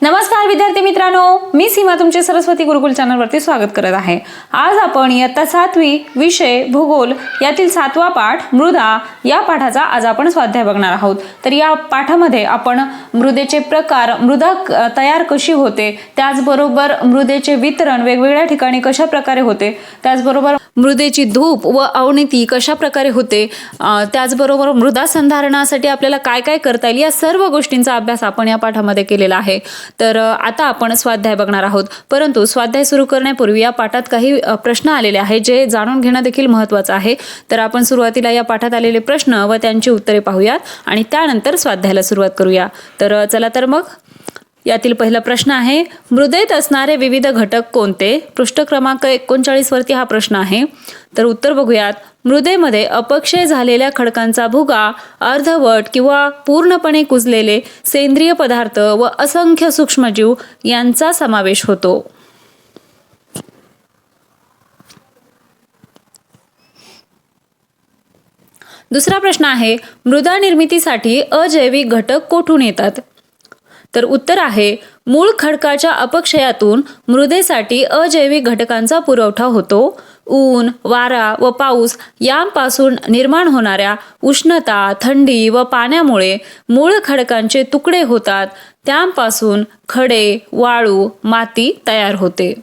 नमस्कार विद्यार्थी मित्रांनो, मी सीमा तुमचे सरस्वती गुरुकुल चॅनलवरती स्वागत करत आहे। आज आपण इयत्ता 7वी विषय भूगोल यातील 7वा पाठ मृदा या पाठाचा आज आपण स्वाध्याय बघणार आहोत। तर या पाठामध्ये आपण मृदेचे प्रकार, मृदा तयार कशी होते, त्याचबरोबर मृदेचे वितरण वेगवेगळ्या ठिकाणी कशा प्रकारे होते, त्याचबरोबर मृदेची धूप व अवनती कशा प्रकारे होते, त्याचबरोबर मृदा संधारणासाठी आपल्याला काय काय करता येईल या सर्व गोष्टींचा अभ्यास आपण या पाठामध्ये केलेला आहे। तर आता आपण स्वाध्याय बघणार आहोत, परंतु स्वाध्याय सुरू करण्यापूर्वी या पाठात काही प्रश्न आलेले आहेत जे जाणून घेणं देखील महत्त्वाचं आहे। तर आपण सुरुवातीला या पाठात आलेले प्रश्न व त्यांची उत्तरे पाहूयात आणि त्यानंतर स्वाध्यायाला सुरुवात करूया। तर चला तर मग यातील पहिला प्रश्न आहे, मृदेत असणारे विविध घटक कोणते? पृष्ठ क्रमांक 39 वरती हा प्रश्न आहे। तर उत्तर बघूयात। मृदेमध्ये अपक्षय झालेल्या खडकांचा भुगा, अर्धवट किंवा पूर्णपणे कुजलेले सेंद्रिय पदार्थ व असंख्य सूक्ष्मजीव यांचा समावेश होतो। दुसरा प्रश्न आहे, मृदा निर्मितीसाठी अजैविक घटक कोठून येतात? तर उत्तर आहे, मूळ खडकाच्या अपक्षयातून मृदेसाठी अजैविक घटकांचा पुरवठा होतो। ऊन, वारा व पाऊस यांपासून निर्माण होणाऱ्या उष्णता, थंडी व पाण्यामुळे मूळ खडकांचे तुकडे होतात, त्यांपासून खडे, वाळू, माती तयार होते।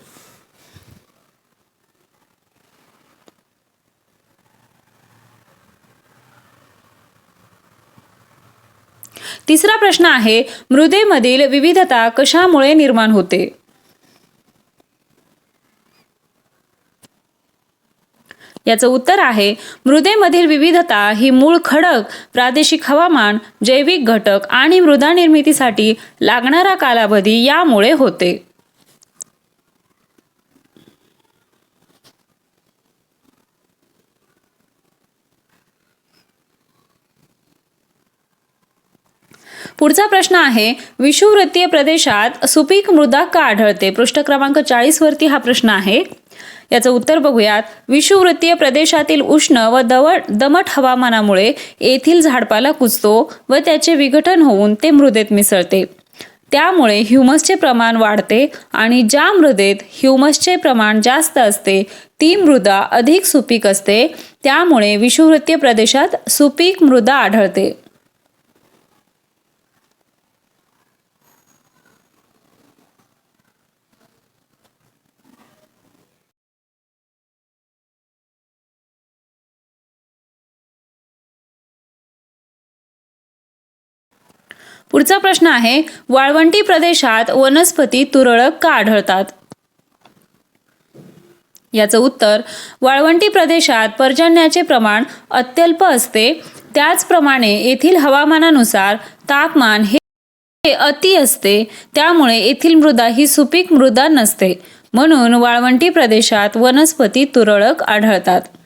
तिसरा प्रश्न आहे, मृदेमधील विविधता कशामुळे निर्माण होते? याचं उत्तर आहे, मृदेमधील विविधता ही मूळ खडक, प्रादेशिक हवामान, जैविक घटक आणि मृदा निर्मितीसाठी लागणारा कालावधी यामुळे होते। पुढचा प्रश्न आहे, विषुववृत्तीय प्रदेशात सुपीक मृदा का आढळते? पृष्ठ क्रमांक 40 वरती हा प्रश्न आहे। याचं उत्तर बघूयात। विषुववृत्तीय प्रदेशातील उष्ण व दमट हवामानामुळे येथील झाडपाला कुजतो व त्याचे विघटन होऊन ते मृदेत मिसळते। त्यामुळे ह्युमसचे प्रमाण वाढते आणि ज्या मृदेत ह्युमसचे प्रमाण जास्त असते ती मृदा अधिक सुपीक असते। त्यामुळे विषुववृत्तीय प्रदेशात सुपीक मृदा आढळते। पुढचा प्रश्न आहे, वाळवंटी प्रदेशात वनस्पती तुरळक का आढळतात? याचं उत्तर, वाळवंटी प्रदेशात पर्जन्याचे प्रमाण अत्यल्प असते। त्याचप्रमाणे येथील हवामानानुसार तापमान हे अति असते, त्यामुळे येथील मृदा ही सुपीक मृदा नसते, म्हणून वाळवंटी प्रदेशात वनस्पती तुरळक आढळतात।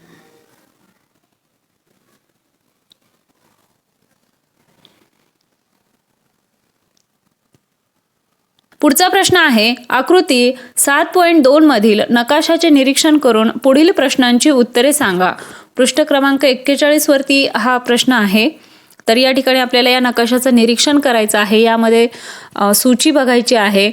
पुढचा प्रश्न आहे, आकृती 7.2 मधील नकाशाचे निरीक्षण करून पुढील प्रश्नांची उत्तरे सांगा। पृष्ठ क्रमांक 41 वरती हा प्रश्न आहे। तर या ठिकाणी आपल्याला या नकाशाचं निरीक्षण करायचं आहे। यामध्ये सूची बघायची आहे।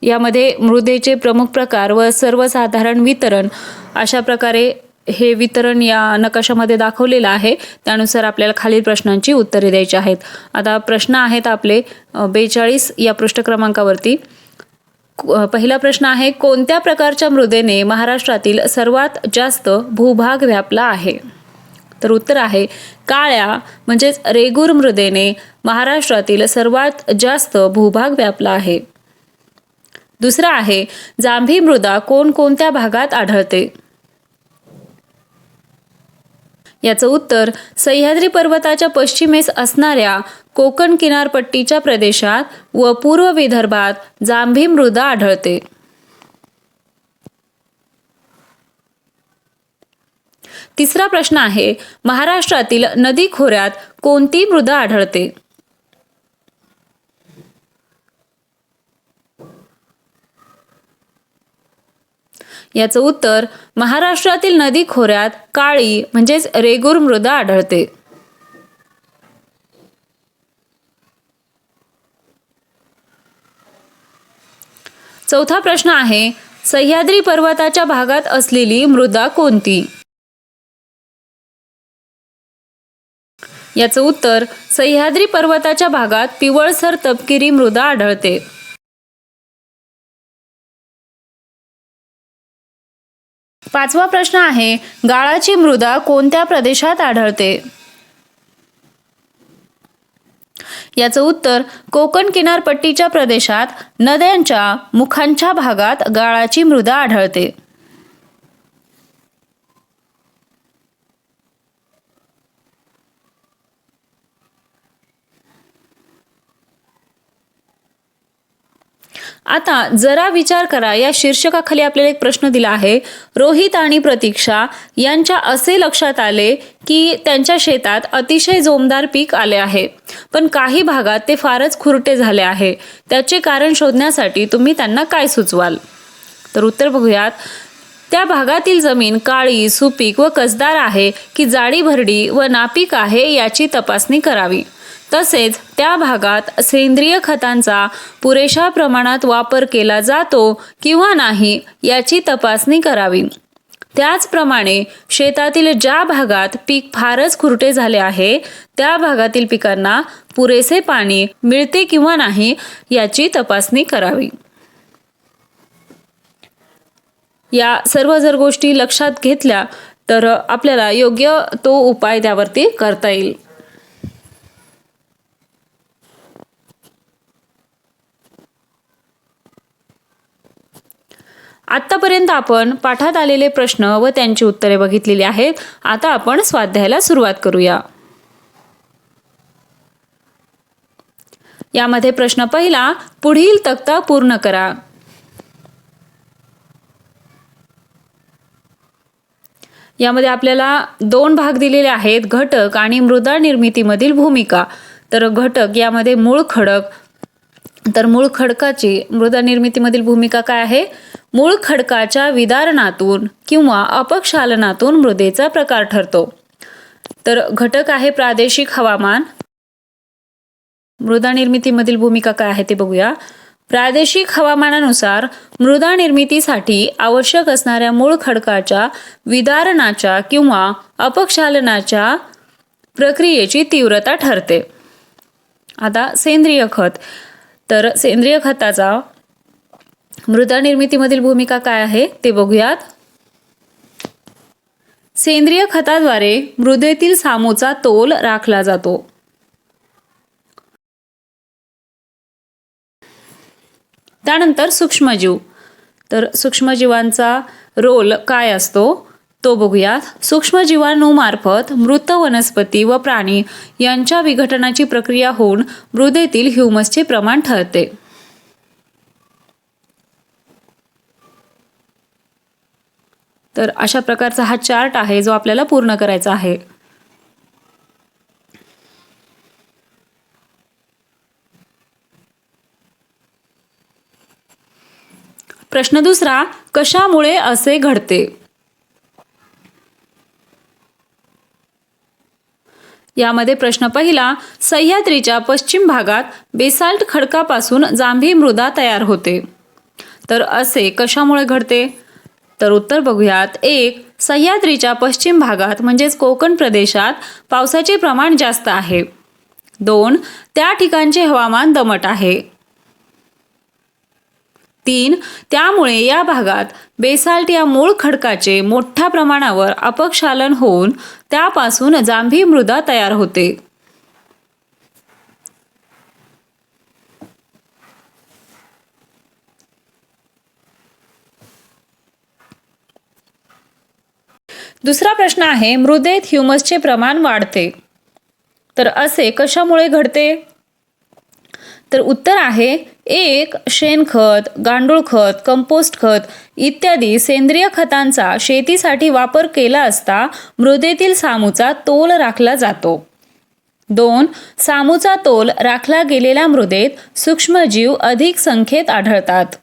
यामध्ये मृदेचे प्रमुख प्रकार व सर्वसाधारण वितरण अशा प्रकारे हे वितरण या नकाशामध्ये दाखवलेलं आहे। त्यानुसार आपल्याला खालील प्रश्नांची उत्तरे द्यायची आहेत। आता प्रश्न आहेत आपले 42 या पृष्ठ क्रमांकावरती। पहिला प्रश्न आहे, कोणत्या प्रकारच्या मृदेने महाराष्ट्रातील सर्वात जास्त भूभाग व्यापला आहे? तर उत्तर आहे, काळ्या म्हणजेच रेगूर मृदेने महाराष्ट्रातील सर्वात जास्त भूभाग व्यापला आहे। दुसरा आहे, जांभी मृदा कोणकोणत्या भागात आढळते? याचं उत्तर, सह्याद्री पर्वताच्या पश्चिमेस असणाऱ्या कोकण किनारपट्टीच्या प्रदेशात व पूर्व विदर्भात जांभी मृदा आढळते। तिसरा प्रश्न आहे, महाराष्ट्रातील नदी खोऱ्यात कोणती मृदा आढळते? याचं उत्तर, महाराष्ट्रातील नदी खोऱ्यात काळी म्हणजेच रेगूर मृदा आढळते। चौथा प्रश्न आहे, सह्याद्री पर्वताच्या भागात असलेली मृदा कोणती? याचं उत्तर, सह्याद्री पर्वताच्या भागात पिवळसर तपकिरी मृदा आढळते. पाचवा प्रश्न आहे, गाळाची मृदा कोणत्या प्रदेशात आढळते? याचं उत्तर, कोकण किनारपट्टीच्या प्रदेशात नद्यांच्या मुखांच्या भागात गाळाची मृदा आढळते. आता जरा विचार करा, या शीर्षकाखाली आपल्याला एक प्रश्न दिला आहे. रोहित आणि प्रतीक्षा यांच्या असे लक्षात आले की त्यांच्या शेतात अतिशय जोमदार पीक आले आहे, पण काही भागात ते फारच खुरटे झाले आहे. त्याचे कारण शोधण्यासाठी तुम्ही त्यांना काय सुचवाल? तर उत्तर बघूयात. त्या भागातील जमीन काळी, सुपीक व कसदार आहे की जाडी भरडी व नापीक आहे याची तपासणी करावी. तसेच त्या भागात सेंद्रिय खतांचा पुरेशा प्रमाणात वापर केला जातो किंवा नाही याची तपासणी करावी. त्याचप्रमाणे शेतातील ज्या भागात पीक फारच खुरटे झाले आहे त्या भागातील पिकांना पुरेसे पाणी मिळते किंवा नाही याची तपासणी करावी. या सर्व जर गोष्टी लक्षात घेतल्या तर आपल्याला योग्य तो उपाय त्यावरती करता येईल. आत्तापर्यंत आपण पाठात आलेले प्रश्न व त्यांची उत्तरे बघितलेली आहेत. आता आपण स्वाध्यायाला सुरुवात करूया. यामध्ये प्रश्न पहिला, पुढील तक्ता पूर्ण करा. यामध्ये आपल्याला दोन भाग दिलेले आहेत, घटक आणि मृदा निर्मितीमधील भूमिका. तर घटक यामध्ये मूळ खडक, तर मूळ खडकाची मृदा निर्मितीमधील भूमिका काय आहे? मूळ खडकाच्या विदारणातून किंवा अपक्षालनातून मृदेचा प्रकार ठरतो. तर घटक आहे प्रादेशिक हवामान. मृदा निर्मितीमधील भूमिका काय आहे ते बघूया. प्रादेशिक हवामानानुसार मृदा निर्मितीसाठी आवश्यक असणाऱ्या मूळ खडकाच्या विदारणाच्या किंवा अपक्षालनाच्या प्रक्रियेची तीव्रता ठरते. आता सेंद्रिय खत, तर सेंद्रिय खताचा मृदा निर्मितीमधील भूमिका काय आहे ते बघूयात. सेंद्रिय खताद्वारे मृदेतील सामूचा तोल राखला जातो. त्यानंतर सूक्ष्मजीव, तर सूक्ष्मजीवांचा रोल काय असतो तो बघूयात. सूक्ष्मजीवाणूमार्फत मृत वनस्पती व प्राणी यांच्या विघटनाची प्रक्रिया होऊन मृदेतील ह्युमसचे प्रमाण ठरते. तर अशा प्रकारचा हा चार्ट आहे जो आपल्याला पूर्ण करायचा आहे. प्रश्न दुसरा, कशामुळे असे घडते? यामध्ये प्रश्न पहिला, सह्याद्रीच्या पश्चिम भागात बेसाल्ट खडकापासून जांभी मृदा तयार होते. तर असे कशामुळे घडते? तर उत्तर बघूयात. 1. सह्याद्रीच्या पश्चिम भागात म्हणजेच कोकण प्रदेशात पावसाचे प्रमाण जास्त आहे. 2. त्या ठिकाणचे हवामान दमट आहे. 3. त्यामुळे या भागात बेसाल्ट या मूळ खडकाचे मोठ्या प्रमाणावर अपक्षालन होऊन त्यापासून जांभी मृदा तयार होते. दुसरा प्रश्न आहे, मृदेत ह्युमसचे प्रमाण वाढते. तर असे कशामुळे घडते? तर उत्तर आहे 1. शेणखत, गांडूळ खत, कंपोस्ट खत इत्यादी सेंद्रिय खतांचा शेतीसाठी वापर केला असता मृदेतील सामूचा तोल राखला जातो. 2. सामूचा तोल राखला गेलेल्या मृदेत सूक्ष्मजीव अधिक संख्येत आढळतात.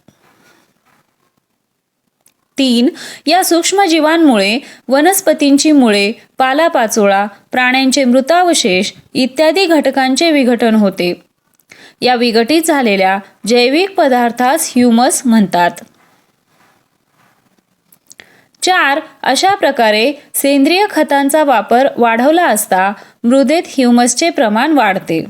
3. या सूक्ष्मजीवांमुळे वनस्पतींची मुळे, पालापाचोळा, प्राण्यांचे मृतावशेष इत्यादी घटकांचे विघटन होते. या विघटित झालेल्या जैविक पदार्थास ह्युमस म्हणतात. 4. अशा प्रकारे सेंद्रिय खतांचा वापर वाढवला असता मृदेत ह्युमसचे प्रमाण वाढते.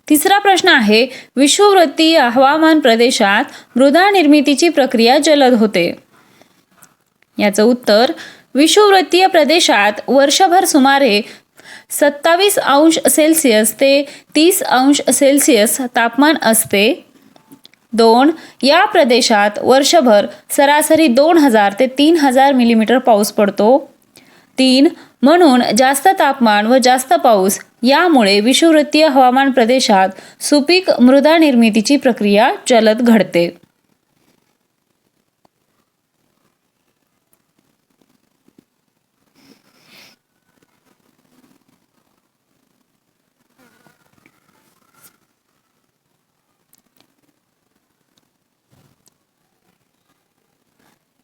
तिसरा प्रश्न आहे, विषुववृत्तीय हवामान प्रदेशात मृदा निर्मितीची प्रक्रिया जलद होते. याचं उत्तर, विषुववृत्तीय प्रदेशात वर्षभर सुमारे 27° ते 30° तापमान असते. 2. या प्रदेशात वर्षभर सरासरी 2000 ते 3000 मिलीमीटर पाऊस पडतो. 3. म्हणून जास्त तापमान व जास्त पाऊस यामुळे विषुववृत्तीय हवामान प्रदेशात सुपीक मृदा निर्मितीची प्रक्रिया जलद घडते.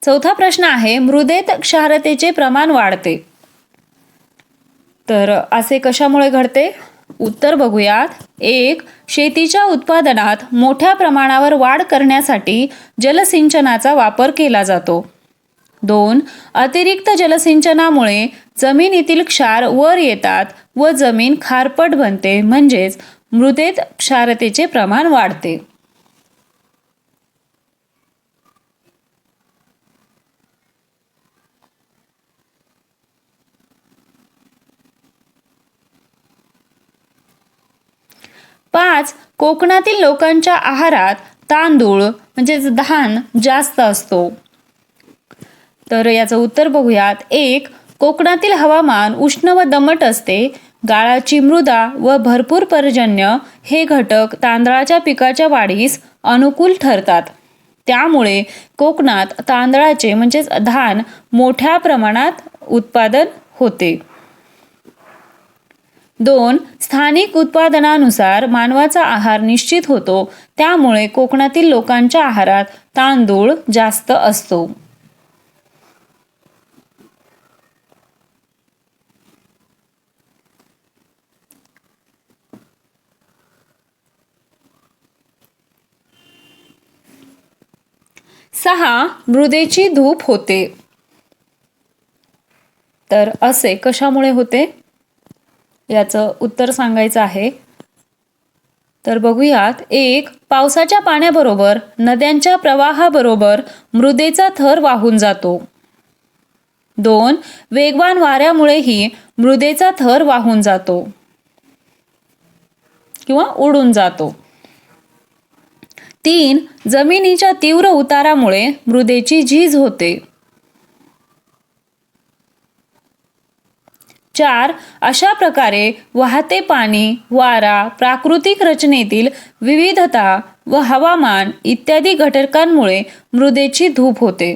चौथा प्रश्न आहे, मृदेत क्षारतेचे प्रमाण वाढते. तर असे कशामुळे घडते? उत्तर बघूयात. 1. शेतीच्या उत्पादनात मोठ्या प्रमाणावर वाढ करण्यासाठी जलसिंचनाचा वापर केला जातो. 2. अतिरिक्त जलसिंचनामुळे जमिनीतील क्षार वर येतात व जमीन खारपट बनते, म्हणजेच मृदेत क्षारतेचे प्रमाण वाढते. पाच, कोकणातील लोकांच्या आहारात तांदूळ म्हणजेच धान जास्त असतो. तर याचं उत्तर बघूयात. 1. कोकणातील हवामान उष्ण व दमट असते. गाळाची मृदा व भरपूर पर्जन्य हे घटक तांदळाच्या पिकाच्या वाढीस अनुकूल ठरतात. त्यामुळे कोकणात तांदळाचे म्हणजेच धान मोठ्या प्रमाणात उत्पादन होते. 2. स्थानिक उत्पादनानुसार मानवाचा आहार निश्चित होतो. त्यामुळे कोकणातील लोकांच्या आहारात तांदूळ जास्त असतो. सहा, मृदेची धूप होते. तर असे कशामुळे होते याचं उत्तर सांगायचं आहे. तर बघूयात. 1. पावसाच्या पाण्याबरोबर नद्यांच्या प्रवाहाबरोबर मृदेचा थर वाहून जातो. 2. वेगवान वाऱ्यामुळेही मृदेचा थर वाहून जातो किंवा उडून जातो. 3. जमिनीच्या तीव्र उतारामुळे मृदेची झीज होते. 4. अशा प्रकारे वाहते पाणी, वारा, प्राकृतिक रचनेतील विविधता व हवामान इत्यादी घटकांमुळे मृदेची धूप होते.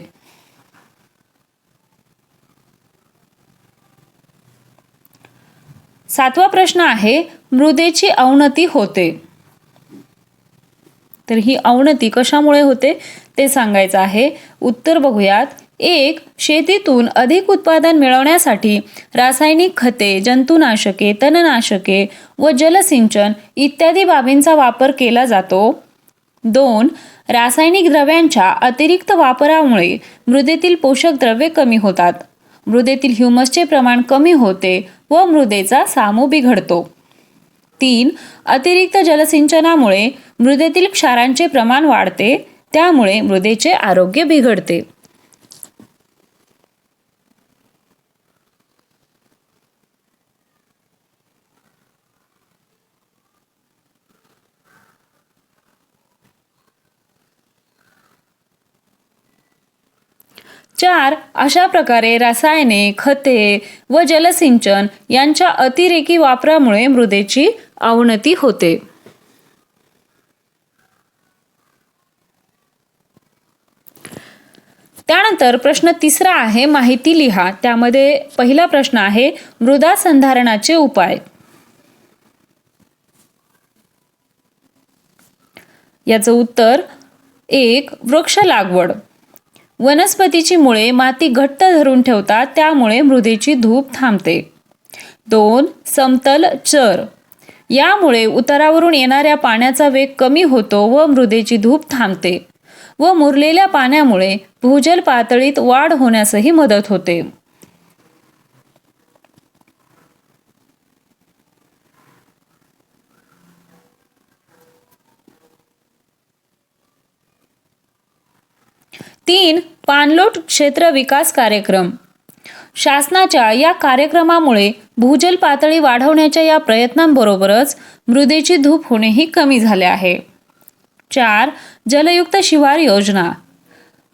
सातवा प्रश्न आहे, मृदेची अवनती होते. तर ही अवनती कशामुळे होते ते सांगायचं आहे. उत्तर बघूयात. 1. शेतीतून अधिक उत्पादन मिळवण्यासाठी रासायनिक खते, जंतुनाशके, तणनाशके व जलसिंचन इत्यादी बाबींचा वापर केला जातो. 2. रासायनिक द्रव्यांच्या अतिरिक्त वापरामुळे मृदेतील पोषक द्रव्ये कमी होतात. मृदेतील ह्युमसचे प्रमाण कमी होते व मृदेचा सामू बिघडतो. 3. अतिरिक्त जलसिंचनामुळे मृदेतील क्षारांचे प्रमाण वाढते. त्यामुळे मृदेचे आरोग्य बिघडते. चार, अशा प्रकारे रसायने, खते व जलसिंचन यांच्या अतिरेकी वापरामुळे मृदेची अवनती होते. त्यानंतर प्रश्न तिसरा आहे माहिती लिहा. त्यामध्ये पहिला प्रश्न आहे मृदा संधारणाचे उपाय. याचं उत्तर 1. वृक्ष लागवड. वनस्पतीची मुळे माती घट्ट धरून ठेवतात, त्यामुळे मृदेची धूप थांबते. 2. समतल चर. यामुळे उतारावरून येणाऱ्या पाण्याचा वेग कमी होतो व मृदेची धूप थांबते व मुरलेल्या पाण्यामुळे भूजल पातळीत वाढ होण्यासही मदत होते. 3. पाणलोट क्षेत्र विकास कार्यक्रम. शासनाच्या या कार्यक्रमामुळे भूजल पातळी वाढवण्याच्या या प्रयत्नांबरोबरच मृदेची धूप होणेही कमी झाले आहे. 4. जलयुक्त शिवार योजना.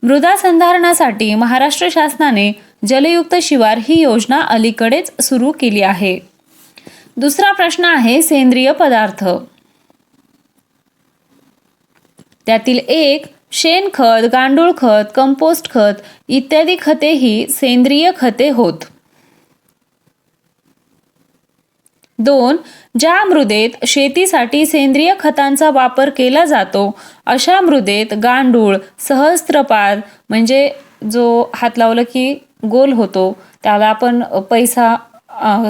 मृदा संधारणासाठी महाराष्ट्र शासनाने जलयुक्त शिवार ही योजना अलीकडेच सुरू केली आहे. दुसरा प्रश्न आहे सेंद्रिय पदार्थ. त्यातील 1. शेणखत, गांडूळ खत, कंपोस्ट खत इत्यादी खते ही सेंद्रिय खते होत. 2. ज्या मृदेत शेतीसाठी सेंद्रिय खतांचा वापर केला जातो अशा मृदेत गांडूळ, सहस्त्रपाद म्हणजे जो हात लावला की गोल होतो त्याला आपण पैसा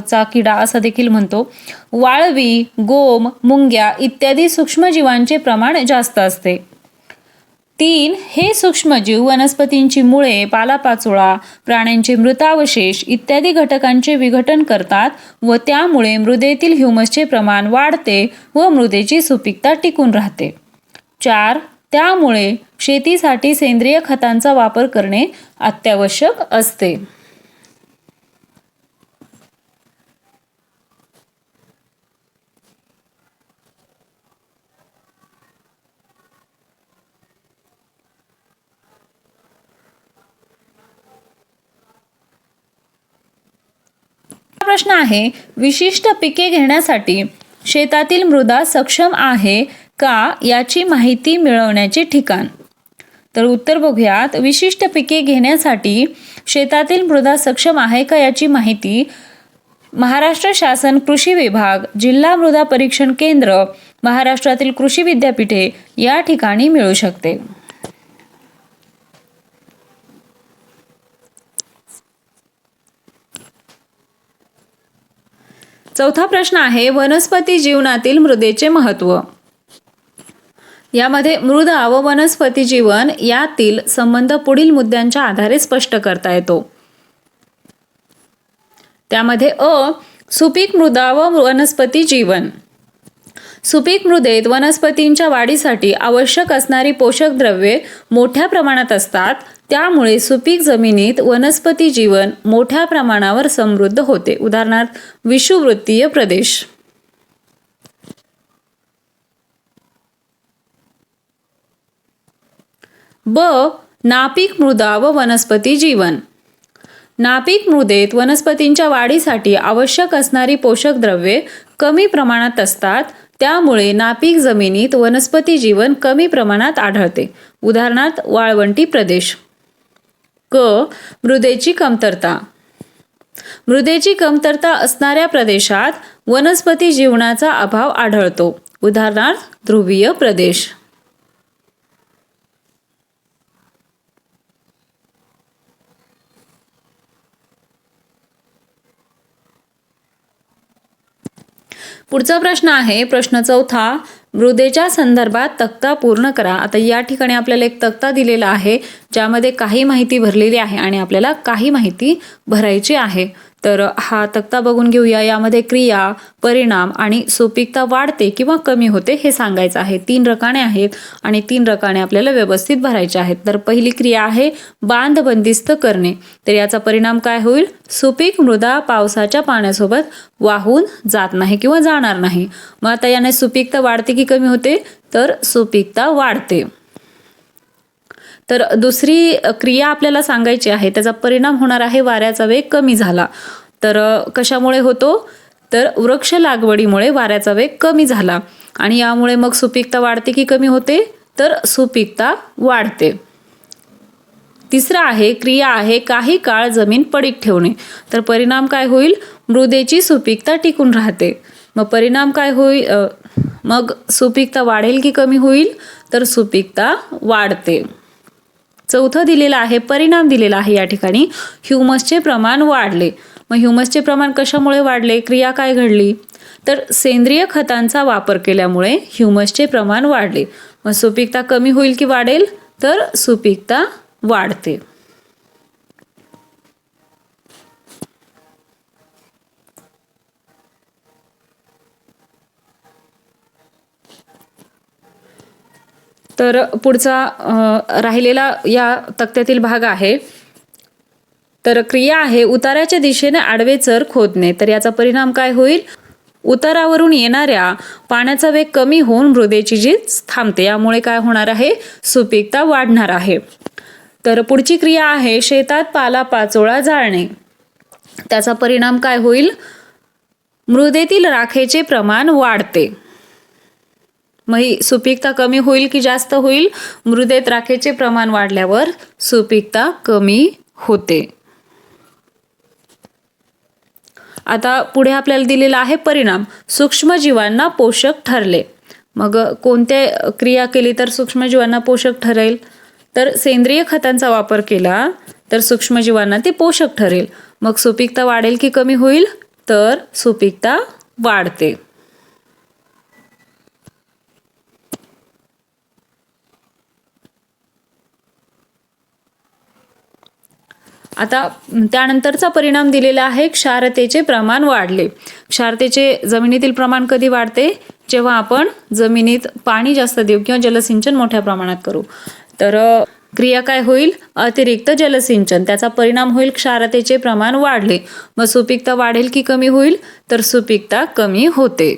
चा किडा असं देखील म्हणतो, वाळवी, गोम, मुंग्या इत्यादी सूक्ष्मजीवांचे प्रमाण जास्त असते. 3. हे सूक्ष्मजीव वनस्पतींची मुळे, पालापाचोळा, प्राण्यांचे मृतावशेष इत्यादी घटकांचे विघटन करतात व त्यामुळे मृदेतील ह्युमसचे प्रमाण वाढते व मृदेची सुपीकता टिकून राहते. 4. त्यामुळे शेतीसाठी सेंद्रिय खतांचा वापर करणे अत्यावश्यक असते. प्रश्न आहे विशिष्ट पिके घेण्यासाठी शेतातील मृदा सक्षम आहे का याची माहिती मिळवण्याचे ठिकाण. तर उत्तर बघूयात. विशिष्ट पिके घेण्यासाठी शेतातील मृदा सक्षम आहे का याची माहिती महाराष्ट्र शासन कृषी विभाग, जिल्हा मृदा परीक्षण केंद्र, महाराष्ट्रातील कृषी विद्यापीठे या ठिकाणी मिळू शकते. चौथा प्रश्न आहे वनस्पती जीवनातील मृदेचे महत्त्व. यामध्ये मृदा व वनस्पती जीवन यातील संबंध पुढील मुद्द्यांच्या आधारे स्पष्ट करता येतो. त्यामध्ये सुपीक मृदा व वनस्पती जीवन. सुपीक मृदेत वनस्पतींच्या वाढीसाठी आवश्यक असणारी पोषक द्रव्ये मोठ्या प्रमाणात असतात, त्यामुळे सुपीक जमिनीत वनस्पती जीवन मोठ्या प्रमाणावर समृद्ध होते. उदाहरणार्थ विषुववृत्तीय प्रदेश. नापीक मृदा व वनस्पती जीवन. नापीक मृदेत वनस्पतींच्या वाढीसाठी आवश्यक असणारी पोषक द्रव्ये कमी प्रमाणात असतात, त्यामुळे नापीक जमिनीत वनस्पती जीवन कमी प्रमाणात आढळते. उदाहरणार्थ वाळवंटी प्रदेश. मृदेची कमतरता. मृदेची कमतरता असणाऱ्या प्रदेशात वनस्पती जीवनाचा अभाव आढळतो. उदाहरणार्थ ध्रुवीय प्रदेश. पुढचा प्रश्न आहे प्रश्न चौथा मृदेच्या संदर्भात तक्ता पूर्ण करा. आता या ठिकाणी आपल्याला एक तक्ता दिलेला आहे ज्यामध्ये काही माहिती भरलेली आहे आणि आपल्याला काही माहिती भरायची आहे. तर हा तक्ता बघून घेऊया. यामध्ये क्रिया, परिणाम आणि सुपीकता वाढते किंवा कमी होते हे सांगायचं आहे. 3 रकाने आहेत आणि 3 रकाने आपल्याला व्यवस्थित भरायचे आहेत. तर पहिली क्रिया आहे बांध बंदिस्त करणे. तर याचा परिणाम काय होईल? सुपीक मृदा पावसाच्या पाण्यासोबत वाहून जात नाही किंवा जाणार नाही. मग आता याने सुपीकता वाढते की कमी होते? तर सुपीकता वाढते. तर दुसरी क्रिया आपल्याला सांगायची आहे, त्याचा परिणाम होणार आहे वाऱ्याचा वेग कमी झाला. तर कशामुळे होतो? तर वृक्ष लागवडीमुळे वाऱ्याचा वेग कमी झाला आणि यामुळे मग सुपीकता वाढते की कमी होते? तर सुपीकता वाढते. तिसरा आहे क्रिया आहे काही काळ जमीन पडीक ठेवणे. तर परिणाम काय होईल? मृदेची सुपीकता टिकून राहते. मग परिणाम काय होईल? मग सुपीकता वाढेल की कमी होईल? तर सुपीकता वाढते. चौथं दिलेलं आहे, परिणाम दिलेला आहे या ठिकाणी, ह्युमसचे प्रमाण वाढले. मग ह्युमसचे प्रमाण कशामुळे वाढले? क्रिया काय घडली? तर सेंद्रिय खतांचा वापर केल्यामुळे ह्युमसचे प्रमाण वाढले. मग सुपीकता कमी होईल की वाढेल? तर सुपीकता वाढते. तर पुढचा राहिलेला या तक्त्यातील भाग आहे. तर क्रिया आहे उताराच्या दिशेने आडवे चर खोदणे. तर याचा परिणाम काय होईल? उतारावरून येणाऱ्या पाण्याचा वेग कमी होऊन मृदेची झीज थांबते. यामुळे काय होणार आहे? सुपीकता वाढणार आहे. तर पुढची क्रिया आहे शेतात पालापाचोळा जाळणे. त्याचा परिणाम काय होईल? मृदेतील राखेचे प्रमाण वाढते. मग ही सुपीकता कमी होईल की जास्त होईल? मृदेत राखेचे प्रमाण वाढल्यावर सुपीकता कमी होते. आता पुढे आपल्याला दिलेला आहे परिणाम सूक्ष्मजीवांना पोषक ठरले. मग कोणत्या क्रिया केली तर सूक्ष्मजीवांना पोषक ठरेल? तर सेंद्रिय खतांचा वापर केला तर सूक्ष्मजीवांना ते पोषक ठरेल. मग सुपीकता वाढेल की कमी होईल? तर सुपीकता वाढते. आता त्यानंतरचा परिणाम दिलेला आहे क्षारतेचे प्रमाण वाढले. क्षारतेचे जमिनीतील प्रमाण कधी वाढते? जेव्हा आपण जमिनीत पाणी जास्त देऊ किंवा जलसिंचन मोठ्या प्रमाणात करू. तर क्रिया काय होईल? अतिरिक्त जलसिंचन. त्याचा परिणाम होईल क्षारतेचे प्रमाण वाढले. मग सुपीकता वाढेल की कमी होईल? तर सुपीकता कमी होते.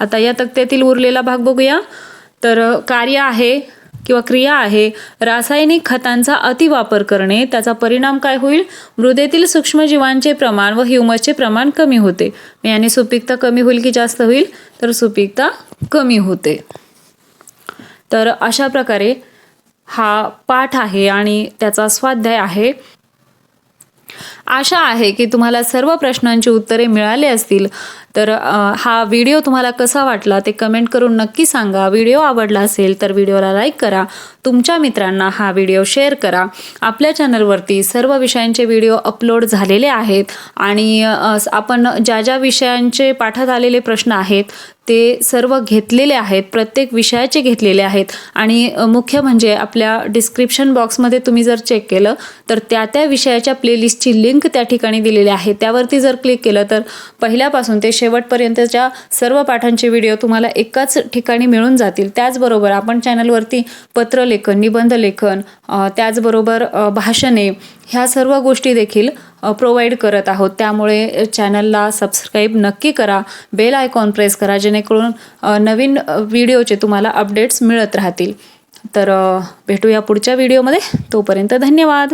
आता या तक्त्यातील उरलेला भाग बघूया. तर कार्य आहे किंवा क्रिया आहे रासायनिक खतांचा अतिवापर करणे. त्याचा परिणाम काय होईल? मृदेतील सूक्ष्मजीवांचे प्रमाण व ह्युमसचे प्रमाण कमी होते. याने सुपीकता कमी होईल की जास्त होईल? तर सुपीकता कमी होते. तर अशा प्रकारे हा पाठ आहे आणि त्याचा स्वाध्याय आहे. आशा आहे की तुम्हाला सर्व प्रश्नांची उत्तरे मिळाली असतील. तर हा व्हिडिओ तुम्हाला कसा वाटला ते कमेंट करून नक्की सांगा. व्हिडिओ आवडला असेल तर व्हिडिओला लाईक करा. तुमच्या मित्रांना हा व्हिडिओ शेअर करा. आपल्या चॅनलवरती सर्व विषयांचे व्हिडिओ अपलोड झालेले आहेत आणि आपण ज्या ज्या विषयांचे पाठात आलेले प्रश्न आहेत ते सर्व घेतलेले आहेत. प्रत्येक विषयाचे घेतलेले आहेत आणि मुख्य म्हणजे आपल्या डिस्क्रिप्शन बॉक्समध्ये तुम्ही जर चेक केलं तर त्या विषयाच्या प्लेलिस्टची लिंक त्या ठिकाणी दिलेली आहे. त्यावरती जर क्लिक केलं तर पहिल्यापासून ते शेवटपर्यंतच्या सर्व पाठांचे व्हिडिओ तुम्हाला एकाच ठिकाणी मिळून जातील. त्याचबरोबर आपण चॅनलवरती पत्रलेखन, निबंधलेखन, त्याचबरोबर भाषणे ह्या सर्व गोष्टी देखील प्रोव्हाइड करत आहोत. त्यामुळे चॅनलला सबस्क्राईब नक्की करा. बेल आयकॉन प्रेस करा जेणेकरून नवीन व्हिडिओचे तुम्हाला अपडेट्स मिळत राहतील. तर भेटूया पुढच्या व्हिडिओमध्ये. तोपर्यंत धन्यवाद.